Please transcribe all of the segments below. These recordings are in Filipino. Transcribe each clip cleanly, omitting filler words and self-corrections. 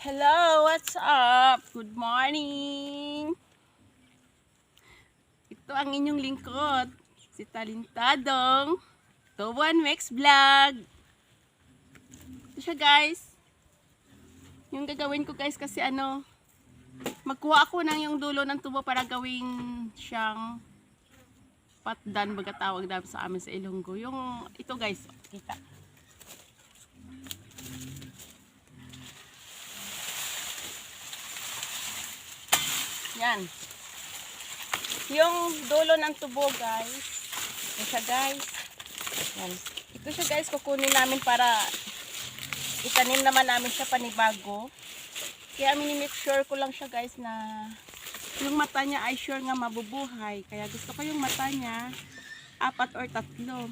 Hello, what's up? Good morning. Ito ang inyong lingkod, si Talintadong Tubuan Mix Vlog. Ito siya guys. Yung gagawin ko guys kasi magkuha ako ng yung dulo ng tubo para gawing siyang patdan baga tawag namin sa amin sa Ilonggo. Yung ito guys, kita. Yan. Yung dulo ng tubo guys. Ito siya guys. Yan. Ito siya guys, kukunin namin para itanim naman namin siya panibago. Kaya minimake sure ko lang siya guys na yung mata niya ay sure nga mabubuhay. Kaya gusto ko yung mata niya 4 or 3. 1,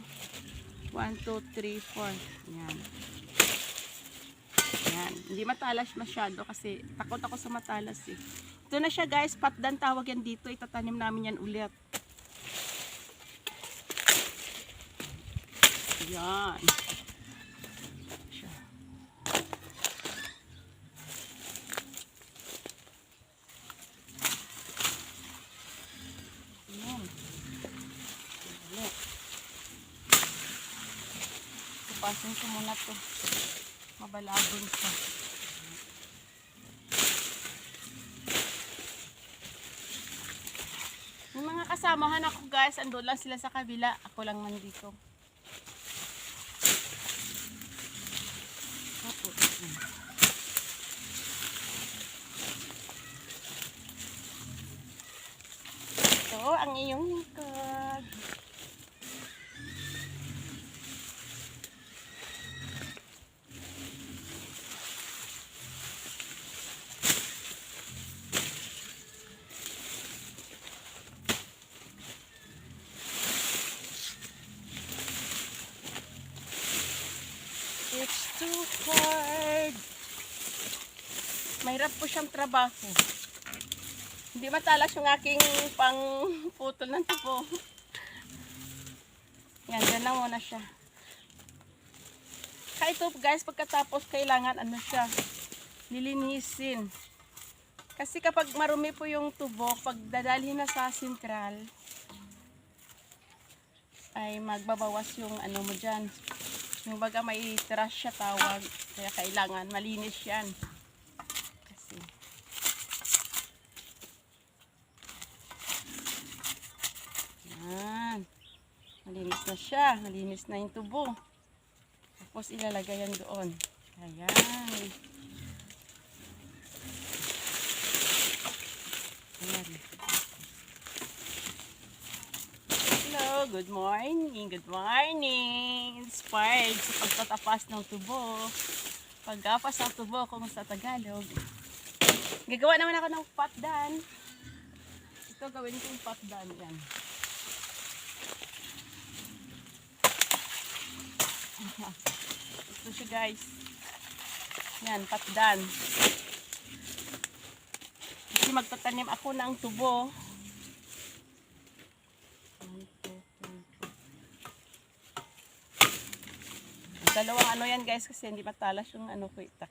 2, 3, 4. Yan. Yan. Hindi matalas masyado kasi takot ako sa matalas eh. Ito na siya guys, patdan tawag yan dito. Itatanim namin yan ulit. Yan. Yan. Pasin ko muna to. Mabalagon siya. Yung mga kasamahan ako guys, andun lang sila sa kabila. Ako lang nandito. Ito ang iyong lingkod. It's too hard. Mahirap po siyang trabaho. Hindi matalas yung aking pang-putol ng tubo. Yan, dyan na muna siya. Kaya ito guys, pagkatapos kailangan siya, lilinisin. Kasi kapag marumi po yung tubo, pag dadalhin na sa sentral, ay magbabawas yung mo dyan. Yung baga may trash siya tawag. Kaya kailangan malinis yan. Kasi yan. Malinis na siya. Malinis na yung tubo. Tapos ilalagay yan doon. Ayan. Ayan. Hello, good morning. Good morning. Inspired sa pagtatapas ng tubo. Paggapas ng tubo kung sa Tagalog. Gagawa naman ako ng patdan. Ito gawin ko yung patdan. Yan. Ito siya guys. Yan, patdan. Kasi magtatanim ako ng tubo. Dalawang yan guys kasi hindi matalas yung ko itak.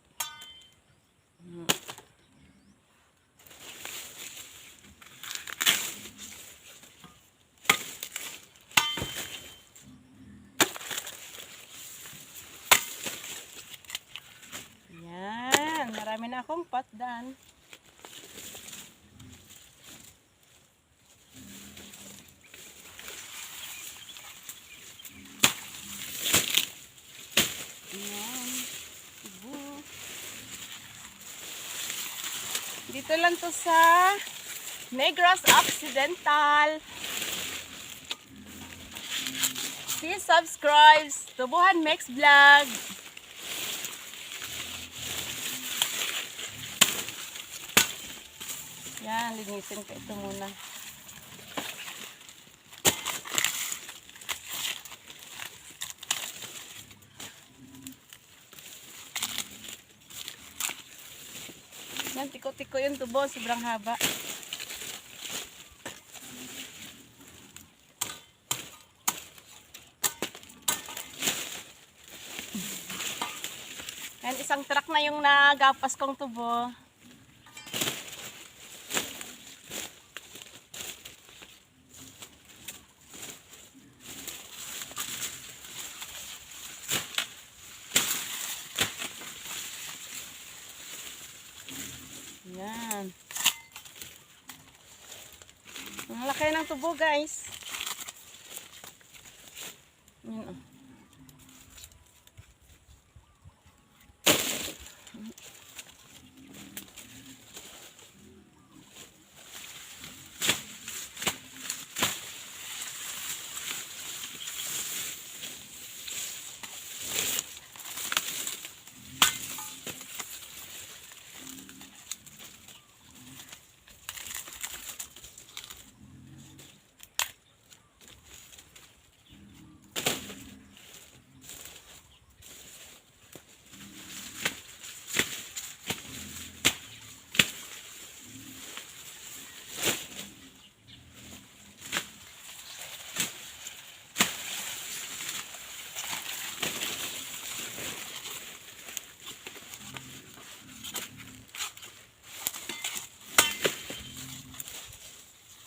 Yan, marami na akong patdan. Dito lang to sa Negros Occidental. Please subscribe Tubuhan Mix Vlog. Yan, linisin ko ito muna. Yan, tiko-tiko yung tubo, sobrang haba. Yan, isang truck na yung nagapas kong tubo. Yan. Ang laki ng tubo, guys. Yan, oh.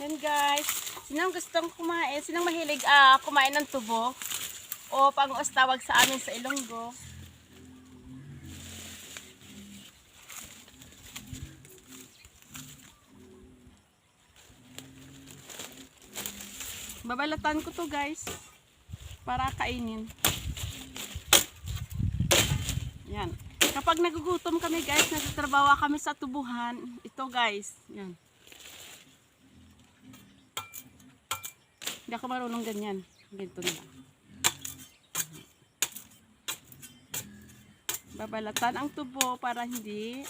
Yan guys, sinong gustong kumain, sinong mahilig kumain ng tubo o pang-us tawag sa amin sa Ilonggo. Babalatan ko to guys para kainin. Yan. Kapag nagugutom kami guys, nagtatrabaho kami sa tubuhan, ito guys, yan. Hindi ako marunong ganyan. Ganito na lang. Babalatan ang tubo para hindi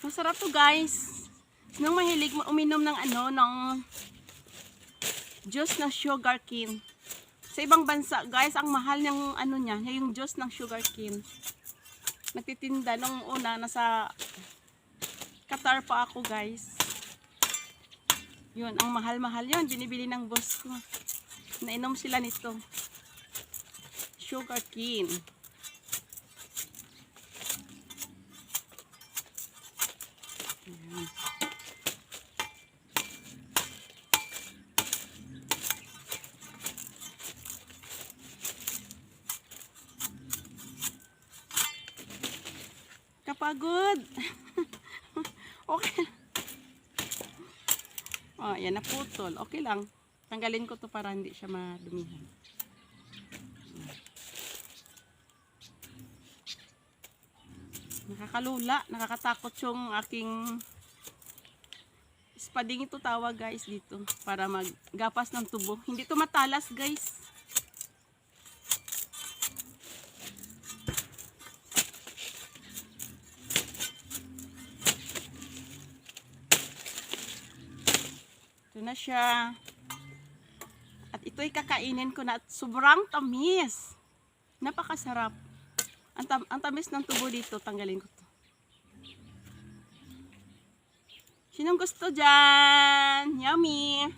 masarap to guys. Nung mahilig uminom ng ng juice ng sugar cane. Sa ibang bansa, guys, ang mahal ng niya, yung juice ng sugar cane. Nagtitinda nung una, nasa Qatar pa ako, guys. Yun, ang mahal-mahal yun. Binibili ng boss ko. Nainom sila nito. Sugar cane. Ayan. Kapagod. Okay. Oh, yan naputol. Okay lang. Tanggalin ko to para hindi siya madumihan. Nakakalula, nakakatakot yung aking spading ito tawag guys dito para maggapas ng tubo. Hindi to matalas guys. Ito na siya. At ito'y kakainin ko na at sobrang tamis. Napakasarap. Ang tamis ng tubo dito, tanggalin ko to. Sinong gusto dyan? Yummy!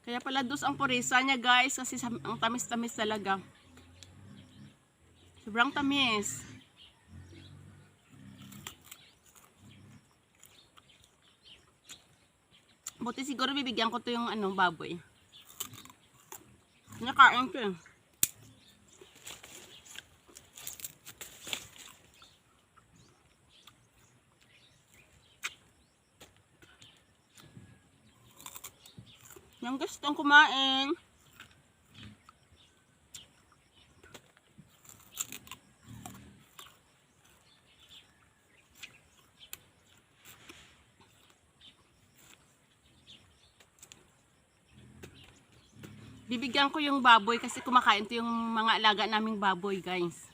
Kaya pala dos ang purisa niya guys, kasi ang tamis-tamis talaga. Sobrang tamis. Buti siguro bibigyan ko to yung baboy. Nakain ko eh. Yung gustong kumain. Bibigyan ko yung baboy kasi kumakain to yung mga alaga naming baboy, guys.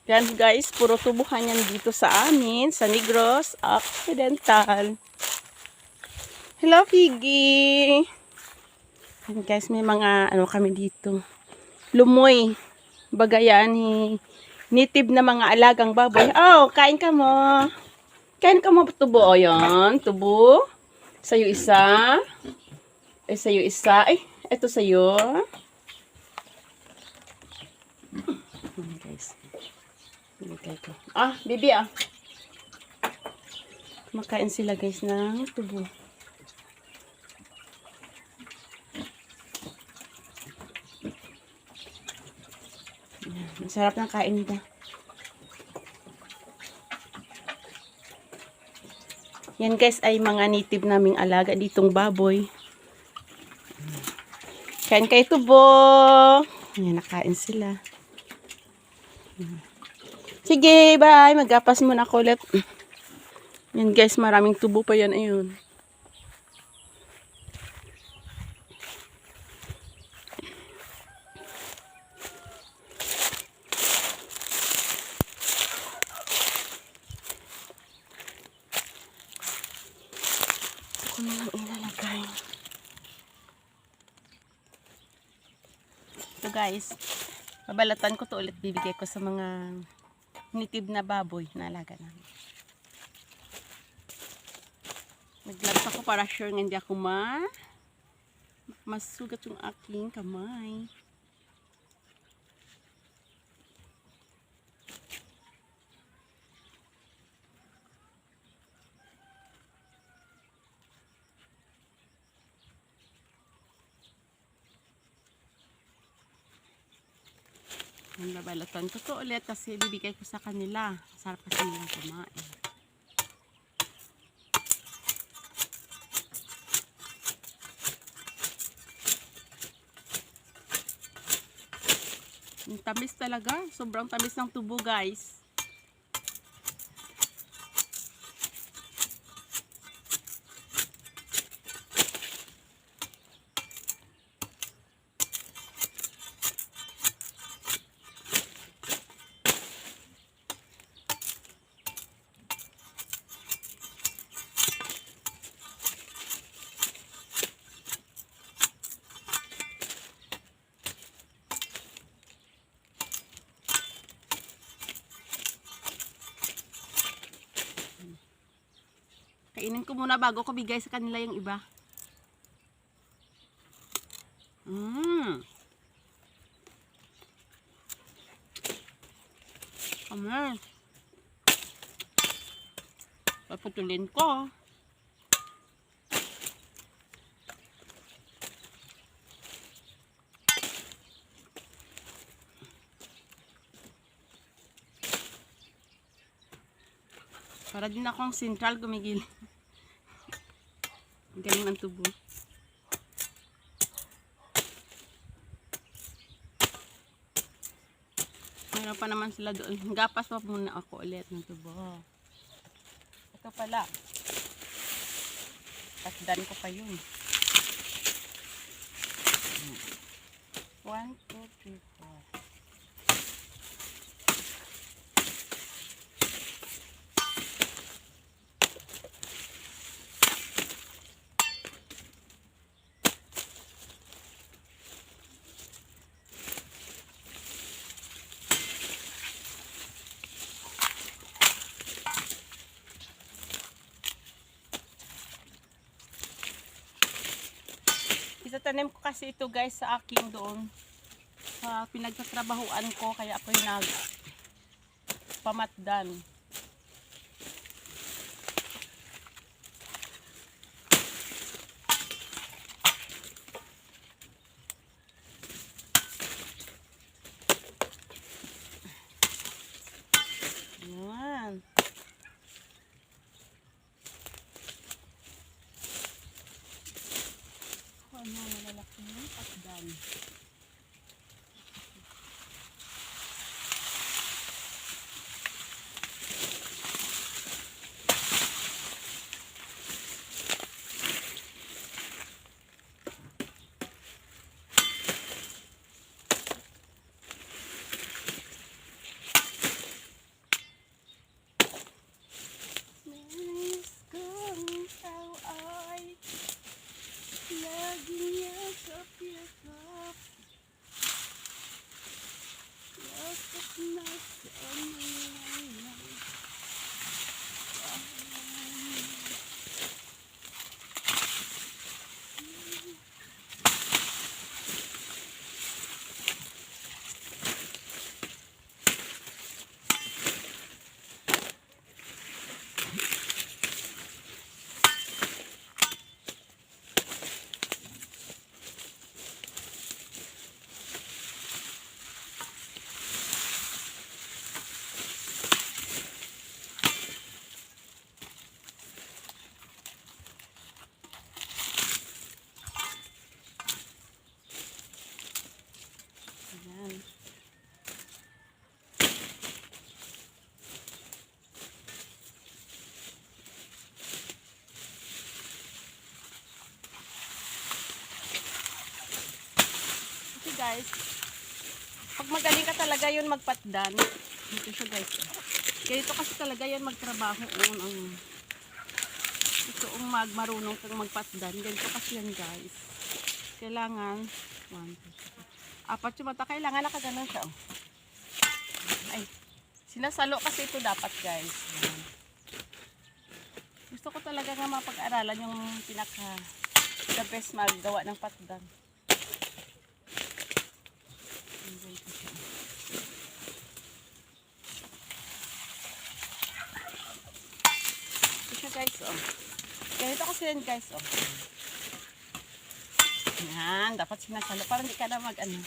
Yan guys, puro tubuhan yan dito sa amin, sa Negros Occidental. Hello, Piggy! Yan guys, may mga ano kami dito. Lumoy. Bagayan, native na mga alagang baboy. Oh, kain ka mo. Kain ka mo tubo. O, yan. Tubo. Sa'yo isa. Ay, sa'yo isa. Ay, ito sa'yo. Guys. Bigay ko. Ah, bibi ah. Makain sila guys ng tubo. Masarap ng kain nito. Yan guys ay mga native naming alaga ditong baboy. Kain kayo tubo. Yan, nakain sila. Sige, bye. Magapas muna ako ulit. Yan guys, maraming tubo pa yan. Ayun. Ako na lang ilalagay. Ito guys, babalatan ko to ulit. Bibigay ko sa mga native na baboy na alaga namin. Naglaps ako para sure nga hindi ako masugat yung aking kamay. Babalatan ko to ulit kasi bibigay ko sa kanila. Sarap kasi nilang kumain. Ang tamis talaga. Sobrang tamis ng tubo guys. Kainin ko muna bago ko bigay sa kanila yung iba. Amen. Paputulin ko. Para din akong sentral gumigil. Galing ng tubo. Meron pa naman sila doon. Gapas pa muna ako ulit ng tubo. Ito pala. Pasdan ko pa yun. 1, 2, 3, 4. Itatanim ko kasi ito guys sa aking doon sa pinagtatrabahuan ko, kaya ako yung pamatdan. Yan. Ano malalaki yung pasdan. guys. Pag magaling ka talaga yun magpatdan. Dito siya guys. Ganito kasi talaga yan magtrabaho. Ito ang marunong kang magpatdan. Ganito kasi yan guys. Kailangan 1, 2, 3, 4, 5 yung mata. Kailangan nakaganon siya. Ay, sinasalo kasi ito dapat guys. Gusto ko talaga nga mapag-aralan yung pinaka the best maggawa ng patdan. Ito siya guys, oh. Ganito kasi yan guys, oh. Yan, dapat sinasalo. Parang hindi ka na mag-ano.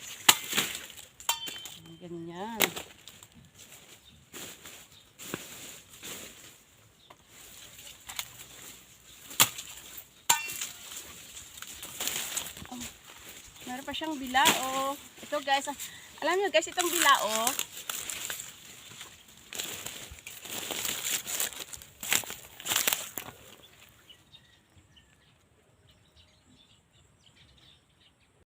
Ganyan. Meron pa siyang bilao. Ito guys, alam niyo guys, itong bilao,